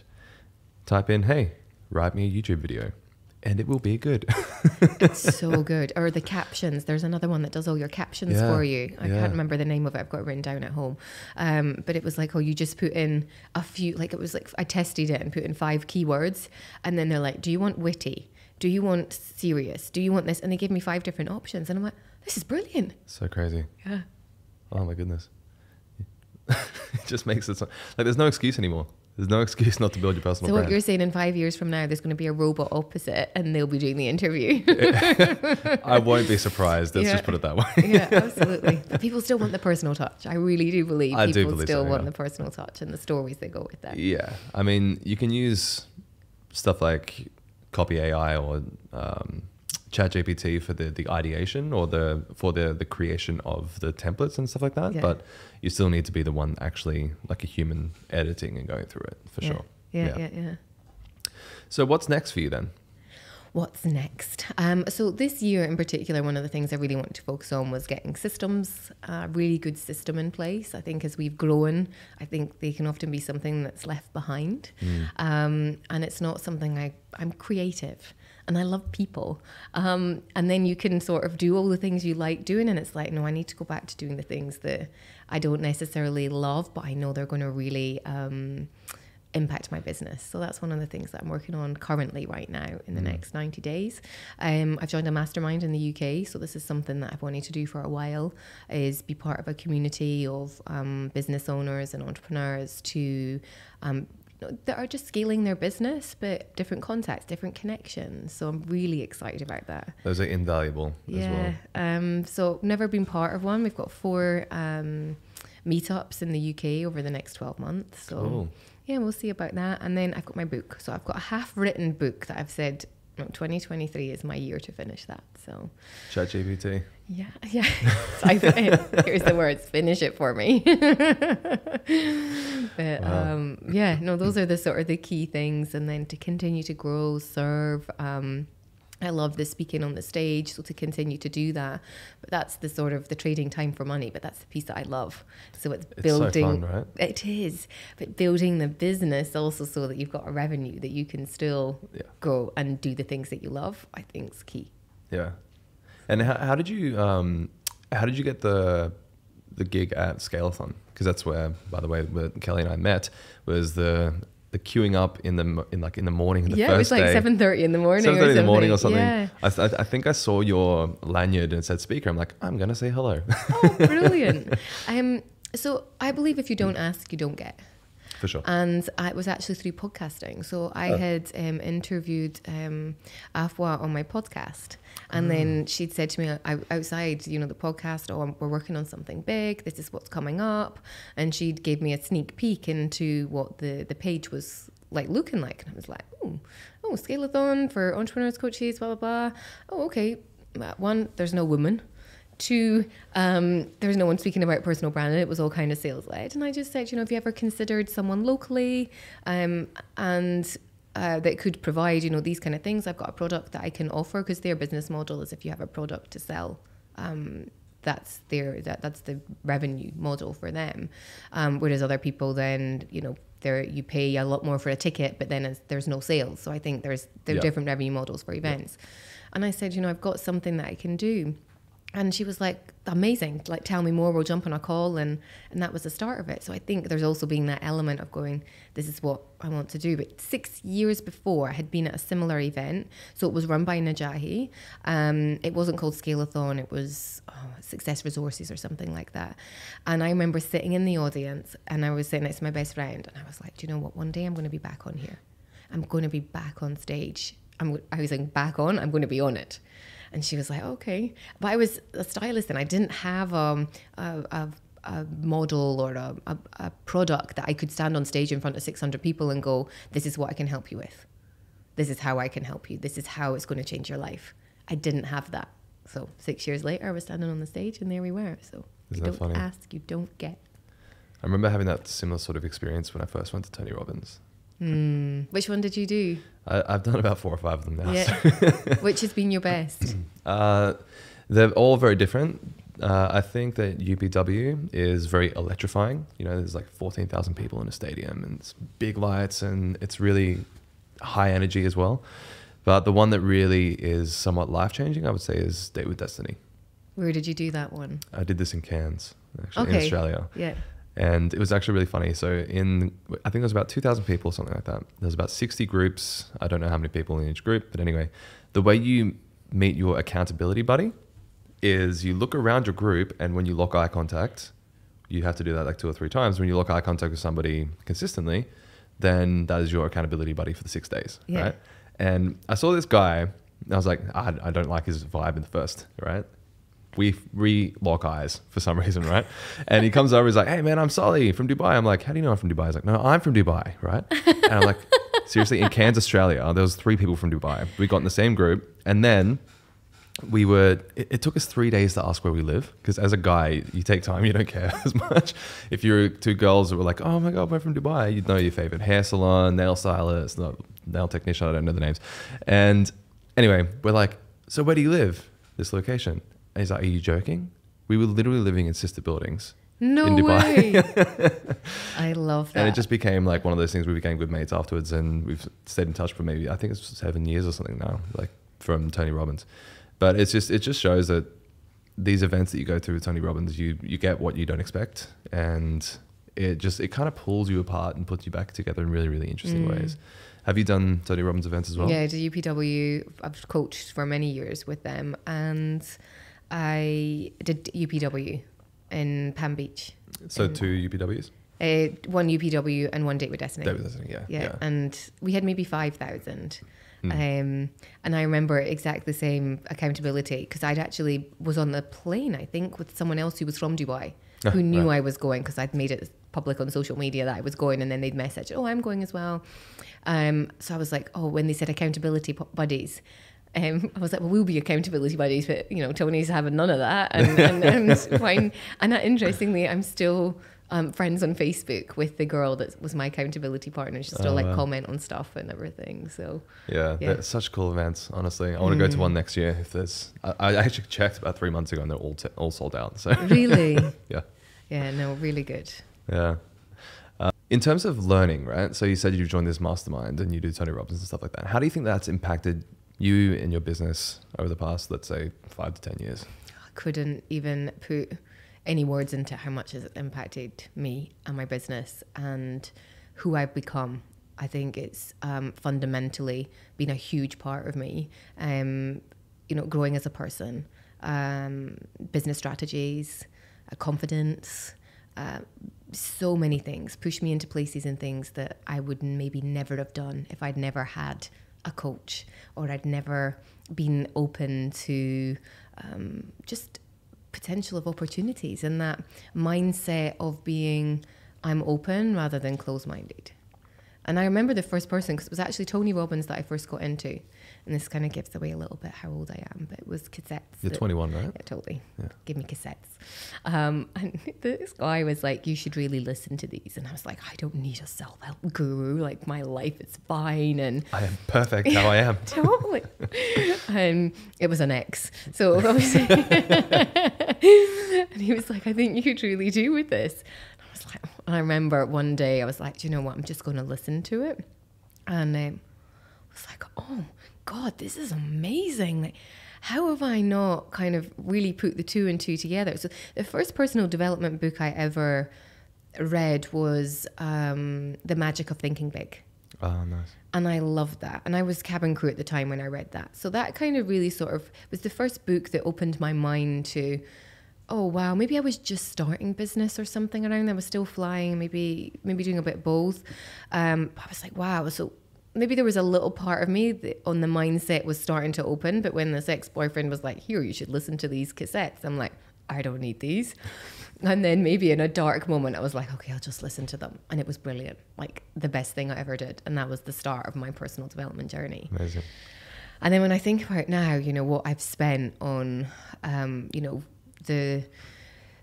type in, hey, write me a YouTube video, and it will be good. It's so good. Or the captions. There's another one that does all your captions for you. I can't remember the name of it. I've got it written down at home. But it was like, oh, you just put in a few, like it was like, I tested it and put in 5 keywords. And then they're like, do you want witty? Do you want serious? Do you want this? And they gave me 5 different options. And I'm like, this is brilliant. So crazy. Yeah. Oh my goodness. It just makes it so, like there's no excuse anymore. There's no excuse not to build your personal brand. So what you're saying, in 5 years from now, there's going to be a robot opposite and they'll be doing the interview. I won't be surprised. Let's just put it that way. Yeah, absolutely. But people still want the personal touch. I really do believe people still want the personal touch and the stories that go with that. Yeah. I mean, you can use stuff like Copy AI or ChatGPT for the ideation or for the creation of the templates and stuff like that. But you still need to be the one actually like a human editing and going through it for sure. Yeah. So what's next for you then? What's next? So this year in particular, one of the things I really wanted to focus on was getting systems, a really good system in place. I think as we've grown, I think they can often be something that's left behind. And it's not something I'm creative and I love people. And then you can sort of do all the things you like doing. And it's like, no, I need to go back to doing the things that I don't necessarily love, but I know they're going to really impact my business. So that's one of the things that I'm working on currently right now in the next 90 days. I've joined a mastermind in the UK. So this is something that I've wanted to do for a while, is be part of a community of business owners and entrepreneurs to that are just scaling their business, but different contacts, different connections. So I'm really excited about that. Those are invaluable as well. So never been part of one. We've got 4 meetups in the UK over the next 12 months. So Cool. yeah, we'll see about that. And then I've got my book. So I've got a half-written book that I've said, no, 2023 is my year to finish that. So ChatGPT. yeah. Here's the words, finish it for me. But wow. Those are the sort of the key things. And then to continue to grow, serve. I love the speaking on the stage, so to continue to do that. But that's the sort of the trading time for money, but that's the piece that I love. So it's building. So fun, right? It is, but building the business also so that you've got a revenue that you can still go and do the things that you love, I think is key. Yeah. And how did you get the gig at Scale-a-thon? Because that's where, by the way, where Kelly and I met, was the queuing up in the morning of the first day. Yeah, it was like 7:30 in the morning. 7:30 in the morning or something. Yeah. I think I saw your lanyard and it said speaker. I'm like, I'm gonna say hello. Oh, brilliant. So I believe if you don't ask, you don't get. For sure. And it was actually through podcasting. So I had interviewed Afua on my podcast. And then she'd said to me outside, the podcast, we're working on something big. This is what's coming up. And she'd gave me a sneak peek into what the page was like looking like. And I was like, oh, Scale-a-thon for entrepreneurs, coaches, blah, blah, blah. Oh, okay. 1, there's no woman. 2, there was no one speaking about personal branding. It was all kind of sales led. And I just said, have you ever considered someone locally that could provide, these kind of things? I've got a product that I can offer, because their business model is if you have a product to sell, that's the revenue model for them. Whereas other people then, you pay a lot more for a ticket, but then there's no sales. So I think there are different revenue models for events. And I said, I've got something that I can do. And she was like, amazing, like, tell me more, we'll jump on a call. And that was the start of it. So I think there's also been that element of going, this is what I want to do. But 6 years before, I had been at a similar event. So it was run by Najahi. It wasn't called Scale-a-thon. It was Success Resources or something like that. And I remember sitting in the audience, and I was sitting next to my best friend. And I was like, do you know what? One day I'm going to be back on here. I'm going to be back on stage. I was like, back on? I'm going to be on it. And she was like, okay. But I was a stylist and I didn't have a model or a product that I could stand on stage in front of 600 people and go, this is what I can help you with. This is how I can help you. This is how it's going to change your life. I didn't have that. So 6 years later, I was standing on the stage and there we were. So you don't ask, you don't get. I remember having that similar sort of experience when I first went to Tony Robbins. Which one did you do? I've done about 4 or 5 of them now. Yeah. Which has been your best? They're all very different. I think that UPW is very electrifying. There's like 14,000 people in a stadium and it's big lights and it's really high energy as well. But the one that really is somewhat life-changing, I would say, is Date with Destiny. Where did you do that one? I did this in Cairns, actually, in Australia. Yeah. And it was actually really funny. So I think there was about 2,000 people, something like that. There's about 60 groups. I don't know how many people in each group, but anyway, the way you meet your accountability buddy is you look around your group, and when you lock eye contact, you have to do that like 2 or 3 times. When you lock eye contact with somebody consistently, then that is your accountability buddy for the 6 days, right? And I saw this guy, and I was like, I don't like his vibe in the first, right? We re-lock eyes for some reason, right? And he comes over, he's like, hey man, I'm Solly from Dubai. I'm like, how do you know I'm from Dubai? He's like, no, I'm from Dubai, right? And I'm like, seriously, in Cairns, Australia, there was 3 people from Dubai. We got in the same group, and then it took us 3 days to ask where we live, because as a guy, you take time, you don't care as much. If you're 2 girls that were like, oh my God, we're from Dubai, you'd know your favorite hair salon, nail stylist, nail technician, I don't know the names. And anyway, we're like, so where do you live? This location. And he's like, are you joking? We were literally living in sister buildings in Dubai. Way. I love that. And it just became like one of those things. We became good mates afterwards, and we've stayed in touch for maybe, I think it's 7 years or something now, like from Tony Robbins. But it just shows that these events that you go through with Tony Robbins, you get what you don't expect, and it kind of pulls you apart and puts you back together in really, really interesting ways. Have you done Tony Robbins events as well? Yeah, I did UPW. I've coached for many years with them, and I did UPW in Palm Beach. So 2 UPWs? One UPW and one Date with Destiny. Date with Destiny, yeah. And we had maybe 5,000. And I remember exactly the same accountability, because I'd actually was on the plane, I think, with someone else who was from Dubai, who knew I was going, because I'd made it public on social media that I was going, and then they'd message, oh, I'm going as well. So I was like, oh, when they said accountability buddies, I was like, well, we'll be accountability buddies, but Tony's having none of that, and fine. And interestingly, I'm still friends on Facebook with the girl that was my accountability partner. She still comment on stuff and everything. So they're such cool events. Honestly, I want to go to one next year. If there's, I actually checked about 3 months ago, and they're all sold out. So really, yeah, no, really good. Yeah. In terms of learning, right? So you said you joined this mastermind and you do Tony Robbins and stuff like that. How do you think that's impacted you in your business over the past, let's say, 5 to 10 years? I couldn't even put any words into how much it's impacted me and my business and who I've become. I think it's fundamentally been a huge part of me, growing as a person, business strategies, confidence, so many things push me into places and things that I would maybe never have done if I'd never had a coach, or I'd never been open to just potential of opportunities, and that mindset of being, I'm open rather than closed-minded. And I remember the first person, because it was actually Tony Robbins that I first got into. And this kind of gives away a little bit how old I am, but it was cassettes. You're 21, right? Yeah, totally. Yeah. Give me cassettes. And this guy was like, you should really listen to these. And I was like, I don't need a self-help guru. Like, my life is fine. And I am perfect how I am. Totally. And it was an ex. So obviously, and he was like, I think you could really do with this. And I remember one day I was like, do you know what? I'm just going to listen to it. And I was like, oh God, this is amazing. Like, how have I not kind of really put the 2 and 2 together? So the first personal development book I ever read was The Magic of Thinking Big. Oh, nice. And I loved that. And I was cabin crew at the time when I read that. So that kind of really sort of was the first book that opened my mind to, oh, wow, maybe I was just starting business or something around. I was still flying, maybe doing a bit of both. I was like, wow. So maybe there was a little part of me that on the mindset was starting to open. But when this ex-boyfriend was like, here, you should listen to these cassettes, I'm like, I don't need these. And then maybe in a dark moment, I was like, okay, I'll just listen to them. And it was brilliant. Like the best thing I ever did. And that was the start of my personal development journey. Amazing. And then when I think about now, what I've spent on,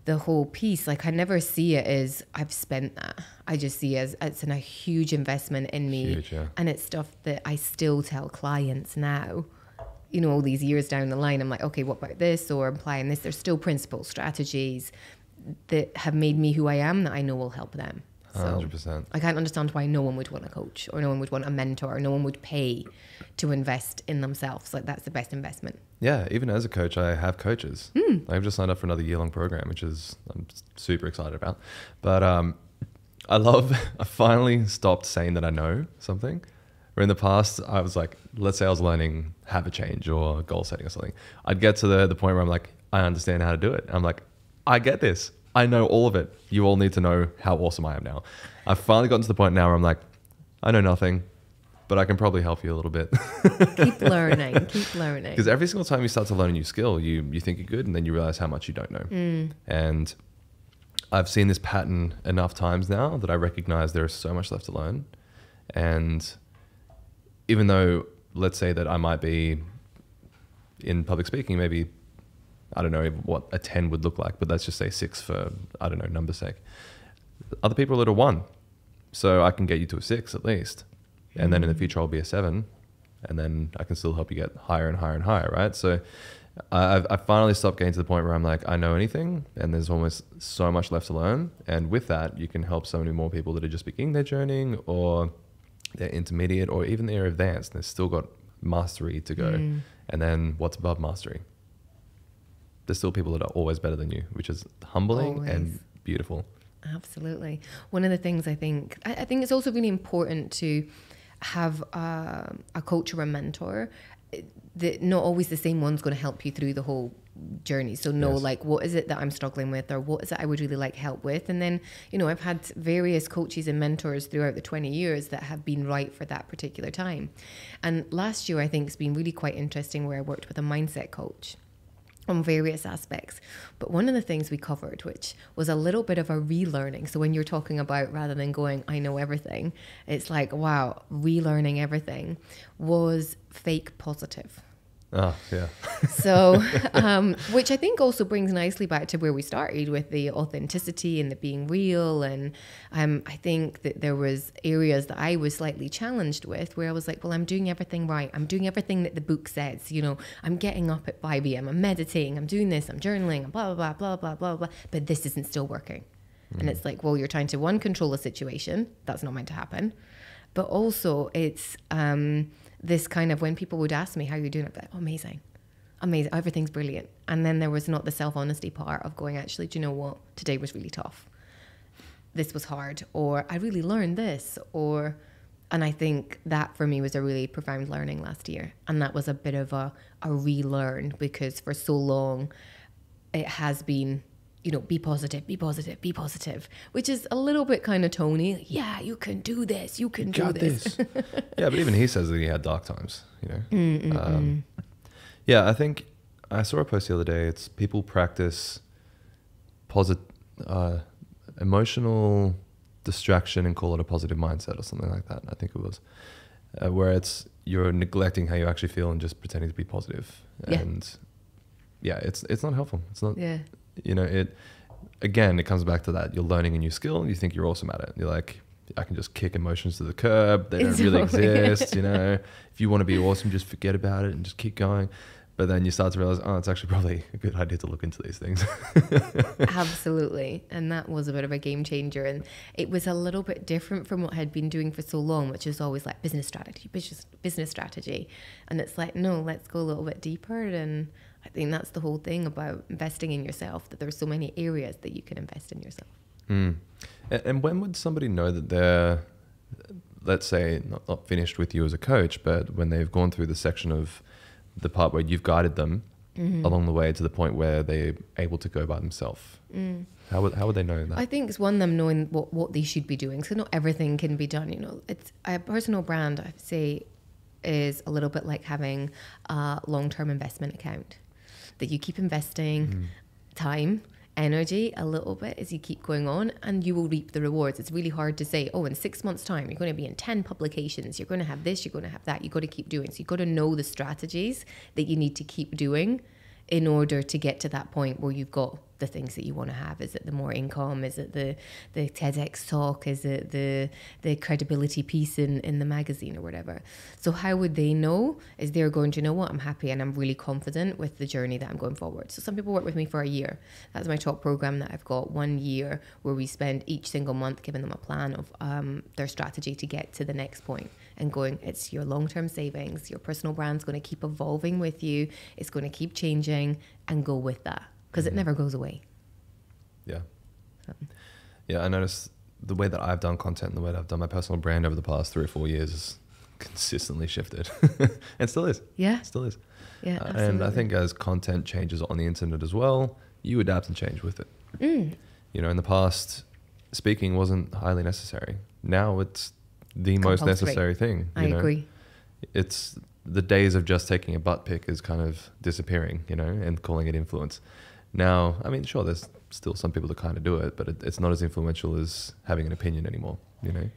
the whole piece, like I never see it as I've spent that. I just see it as it's a huge investment in me. Huge, yeah. And it's stuff that I still tell clients now, all these years down the line. I'm like, okay, what about this? Or applying this. There's still principles, strategies that have made me who I am that I know will help them. So 100%. I can't understand why no one would want a coach, or no one would want a mentor, or no one would pay to invest in themselves. Like that's the best investment. Yeah, even as a coach, I have coaches. I've just signed up for another year-long program, which is I'm super excited about. But I finally stopped saying that I know something. Where in the past, I was like, let's say I was learning habit change or goal setting or something. I'd get to the point where I'm like, I understand how to do it. I'm like, I get this. I know all of it. You all need to know how awesome I am now. I've finally gotten to the point now where I'm like, I know nothing, but I can probably help you a little bit. Keep learning. Because every single time you start to learn a new skill, you think you're good, and then you realize how much you don't know. And I've seen this pattern enough times now that I recognize there is so much left to learn. And even though, let's say that I might be in public speaking, maybe, I don't know what a 10 would look like, but let's just say 6 for, I don't know, number's sake. Other people are at a 1. So I can get you to a 6 at least. And then in the future, I'll be a 7. And then I can still help you get higher and higher and higher, right? So I finally stopped getting to the point where I'm like, I know anything, and there's almost so much left to learn. And with that, you can help so many more people that are just beginning their journey, or they're intermediate, or even they're advanced. And they've still got mastery to go. And then what's above mastery? There's still people that are always better than you, which is humbling and beautiful. Absolutely. One of the things I think it's also really important to have a coach or a mentor. That not always the same one's going to help you through the whole journey. So know, like, what is it that I'm struggling with, or what is it I would really like help with? And then, you know, I've had various coaches and mentors throughout the 20 years that have been right for that particular time. And last year, I think it's been really quite interesting, where I worked with a mindset coach on various aspects. But one of the things we covered, which was a little bit of a relearning. So when you're talking about, rather than going, I know everything, it's like, wow, relearning everything, was fake positive. Oh, yeah. So, which I think also brings nicely back to where we started with the authenticity and the being real. And I think that there was areas that I was slightly challenged with, where I was like, well, I'm doing everything right. I'm doing everything that the book says. You know, I'm getting up at 5 a.m. I'm meditating. I'm doing this. I'm journaling. Blah, blah, blah, blah, blah, blah. But this isn't still working. And it's like, well, you're trying to, one, control a situation. That's not meant to happen. But also it's this kind of, when people would ask me, how you're doing, I'd be like, oh, amazing, everything's brilliant. And then there was not the self-honesty part of going, actually, do you know what? Today was really tough. This was hard. Or I really learned this. And I think that for me was a really profound learning last year. And that was a bit of a relearn, because for so long it has been, you know, be positive, be positive, be positive, which is a little bit kind of Tony. Yeah, you can do this. You can do this. Yeah, but even he says that he had dark times, you know. Yeah, I think I saw a post the other day. It's people practice emotional distraction and call it a positive mindset or something like that. I think it was where it's you're neglecting how you actually feel and just pretending to be positive. Yeah. And yeah, it's not helpful. It's not. Yeah. You know, it comes back to that. You're learning a new skill and you think you're awesome at it. You're like, I can just kick emotions to the curb. They don't really exist. You know, if you want to be awesome, just forget about it and just keep going. But then you start to realize, oh, it's actually probably a good idea to look into these things. Absolutely. And that was a bit of a game changer. And it was a little bit different from what I had been doing for so long, which is always like business strategy. And it's like, no, let's go a little bit deeper. And I think that's the whole thing about investing in yourself, that there's so many areas that you can invest in yourself. And when would somebody know that they're, let's say, not finished with you as a coach, but when they've gone through the section of the part where you've guided them along the way to the point where they're able to go by themselves? How would they know that? I think it's one, them knowing what they should be doing. So not everything can be done. You know, it's a personal brand, I say, is a little bit like having a long-term investment account that you keep investing time, energy a little bit as you keep going on, and you will reap the rewards. It's really hard to say, oh, in 6 months time you're going to be in 10 publications, you're going to have this, you're going to have that. You've got to keep doing. So you've got to know the strategies that you need to keep doing in order to get to that point where you've got the things that you want to have. Is it the more income? Is it the TEDx talk? Is it the credibility piece in the magazine or whatever? So how would they know? Is they're going, do you know what? I'm happy and I'm really confident with the journey that I'm going forward. So some people work with me for a year. That's my top program that I've got, 1 year, where we spend each single month giving them a plan of their strategy to get to the next point and going, it's your long-term savings. Your personal brand's going to keep evolving with you. It's going to keep changing, and go with that. Because it never goes away. Yeah. Yeah, I noticed the way that I've done content and the way that I've done my personal brand over the past 3 or 4 years has consistently shifted. And still is. Yeah. Still is. Yeah, absolutely. And I think as content changes on the internet as well, you adapt and change with it. You know, in the past, speaking wasn't highly necessary. Now it's the most necessary thing. I agree. It's the days of just taking a butt pic is kind of disappearing, you know, and calling it influence. Now, I mean, sure, there's still some people that kind of do it, but it's not as influential as having an opinion anymore, you know?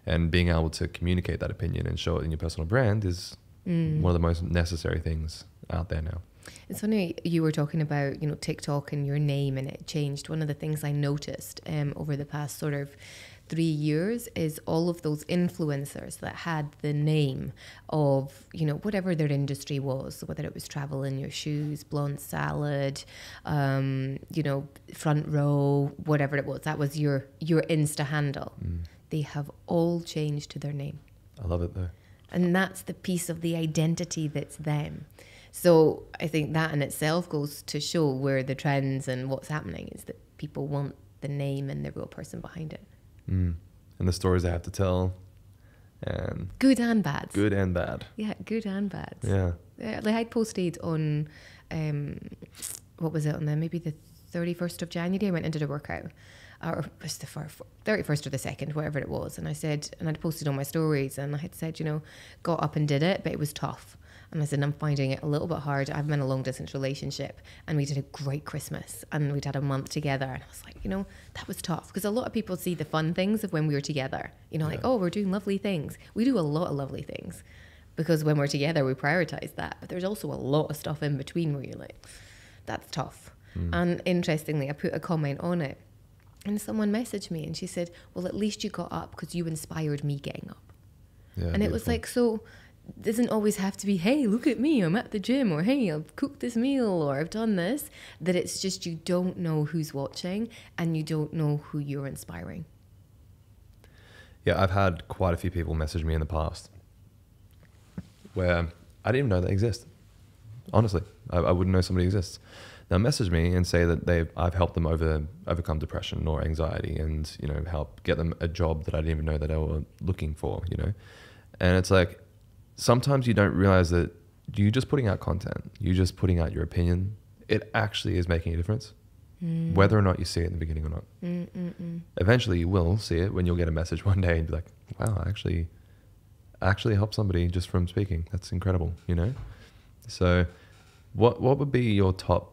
And being able to communicate that opinion and show it in your personal brand is one of the most necessary things out there now. It's funny, you were talking about, you know, TikTok and your name and it changed. One of the things I noticed over the past sort of 3 years is all of those influencers that had the name of, you know, whatever their industry was, whether it was travel in your shoes, blonde salad, you know, front row, whatever it was, that was your Insta handle. They have all changed to their name. I love it though. And that's the piece of the identity that's them. So I think that in itself goes to show where the trends and what's happening is that people want the name and the real person behind it. And the stories they have to tell, and good and bad. Good and bad. Yeah, good and bad. Yeah. Like I posted on, what was it, on maybe the 31st of January, I went and did a workout. Or it was the 31st or the 2nd, whatever it was. And I said, and I'd posted on my stories, and I had said, you know, got up and did it, but it was tough. And I said, I'm finding it a little bit hard. I'm in a long distance relationship, and we did a great Christmas, and we'd had a month together. And I was like, you know, that was tough, because a lot of people see the fun things of when we were together, you know, like, oh, we're doing lovely things. We do a lot of lovely things, because when we're together, we prioritize that. But there's also a lot of stuff in between where you're like, that's tough. And interestingly, I put a comment on it, and someone messaged me, and she said, well, at least you got up because you inspired me getting up. Yeah, and it was like, so it doesn't always have to be, hey, look at me, I'm at the gym, or hey, I've cooked this meal, or I've done this. That it's just, you don't know who's watching, and you don't know who you're inspiring. Yeah, I've had quite a few people message me in the past where I didn't even know they exist. Honestly, I wouldn't know somebody exists. They'll message me and say that I've helped them overcome depression or anxiety, and, you know, help get them a job that I didn't even know that they were looking for, you know. And it's like, sometimes you don't realize that you just putting out content, you just putting out your opinion, it actually is making a difference, whether or not you see it in the beginning or not. Eventually you will see it when you'll get a message one day and be like, wow, I actually helped somebody just from speaking. That's incredible, you know. So what would be your top,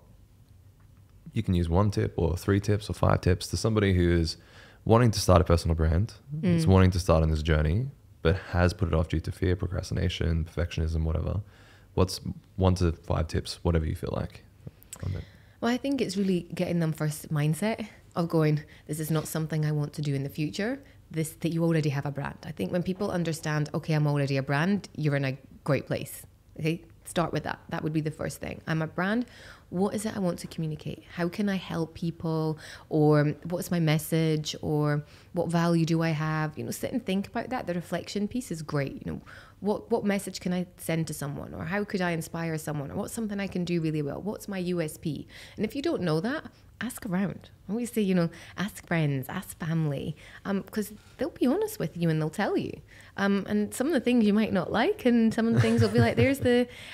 you can use 1 tip or 3 tips or 5 tips to somebody who is wanting to start a personal brand, is wanting to start on this journey, but has put it off due to fear, procrastination, perfectionism, whatever. What's 1 to 5 tips, whatever you feel like on that? Well, I think it's really getting them first mindset of going, this is not something I want to do in the future. That you already have a brand. I think when people understand, okay, I'm already a brand, you're in a great place. Okay, start with that. That would be the first thing. I'm a brand. What is it I want to communicate? How can I help people? Or what's my message? Or what value do I have? You know, sit and think about that. The reflection piece is great. You know, what message can I send to someone? Or how could I inspire someone? Or what's something I can do really well? What's my USP? And if you don't know that, ask around. I always say, you know, ask friends, ask family, because they'll be honest with you and they'll tell you. And some of the things you might not like, and some of the things will be like,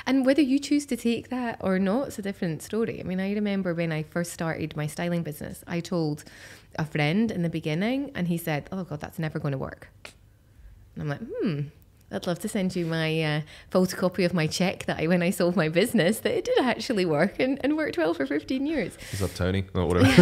and whether you choose to take that or not, it's a different story. I mean, I remember when I first started my styling business, I told a friend in the beginning, and he said, oh God, that's never going to work. And I'm like, I'd love to send you my photocopy of my check that when I sold my business, that it did actually work and worked well for 15 years. What's up, Tony? Or whatever.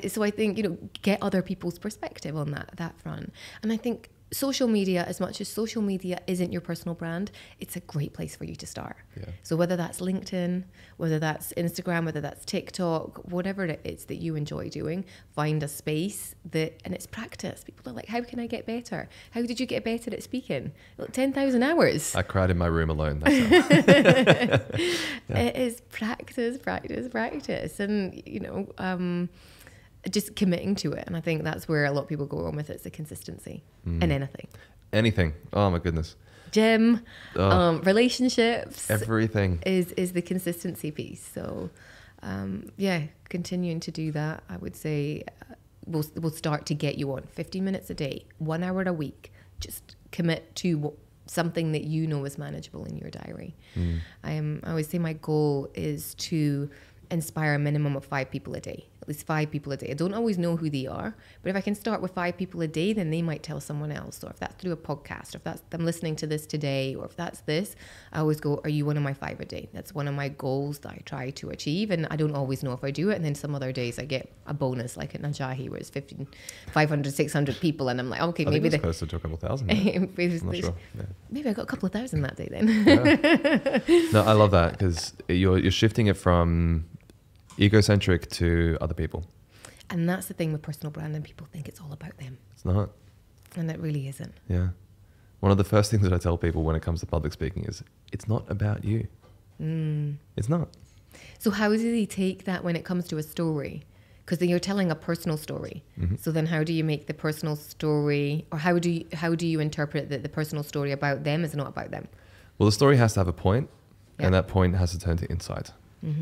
So I think, you know, get other people's perspective on that front. And I think social media, as much as social media isn't your personal brand, it's a great place for you to start. Yeah. So whether that's LinkedIn, whether that's Instagram, whether that's TikTok, whatever it is that you enjoy doing, find a space and it's practice. People are like, how can I get better? How did you get better at speaking? Like 10,000 hours. I cried in my room alone. That's It is practice. And, you know, just committing to it. And I think that's where a lot of people go wrong with it. It's the consistency in anything. Oh my goodness. Gym, relationships, everything is the consistency piece. So continuing to do that, I would say will start to get you on 15 minutes a day, 1 hour a week. Just commit to something that you know is manageable in your diary. I always say my goal is to inspire a minimum of 5 people a day, at least 5 people a day. I don't always know who they are, but if I can start with 5 people a day, then they might tell someone else. Or if that's through a podcast, or if that's them listening to this today, or if that's this, I always go, are you one of my 5 a day? That's one of my goals that I try to achieve. And I don't always know if I do it. And then some other days I get a bonus, like at Najahi, where it's 500, 600 people. And I'm like, okay, maybe it's closer to a couple thousand. I'm not sure. Yeah. Maybe I got a couple of thousand that day then. Yeah. No, I love that, because you're shifting it from egocentric to other people. And that's the thing with personal branding. People think it's all about them. It's not. And it really isn't. Yeah. One of the first things that I tell people when it comes to public speaking is, it's not about you. It's not. So how do they take that when it comes to a story? Because then you're telling a personal story. So then how do you make the personal story, or how do you interpret that the personal story about them is not about them? Well, the story has to have a point, and that point has to turn to insight.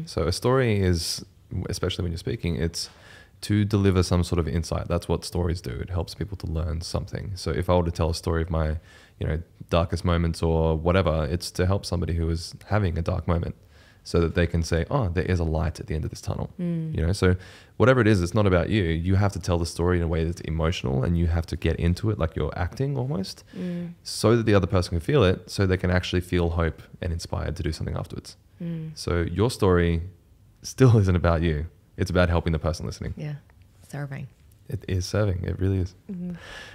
So a story is especially when you're speaking, it's to deliver some sort of insight. That's what stories do. It helps people to learn something. So if I were to tell a story of my, darkest moments or whatever, it's to help somebody who is having a dark moment so that they can say, oh, there is a light at the end of this tunnel. So whatever it is, it's not about you. You have to tell the story in a way that's emotional, and you have to get into it like you're acting almost, so that the other person can feel it, so they can actually feel hope and inspired to do something afterwards. So your story still isn't about you. It's about helping the person listening. Yeah. Serving. It is serving. It really is.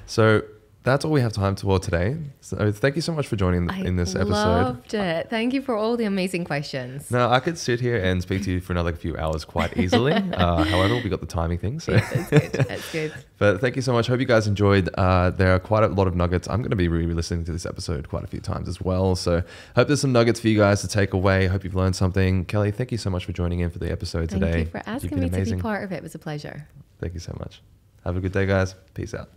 So that's all we have time for today. So thank you so much for joining in this episode. I loved it. Thank you for all the amazing questions. Now, I could sit here and speak to you for another few hours quite easily. However, we got the timing thing. So that's good. That's good. But thank you so much. Hope you guys enjoyed. There are quite a lot of nuggets. I'm going to be re-listening to this episode quite a few times as well. So hope there's some nuggets for you guys to take away. Hope you've learned something. Kelly, thank you so much for joining in for the episode today. Thank you for asking me to be part of it. It was a pleasure. Thank you so much. Have a good day, guys. Peace out.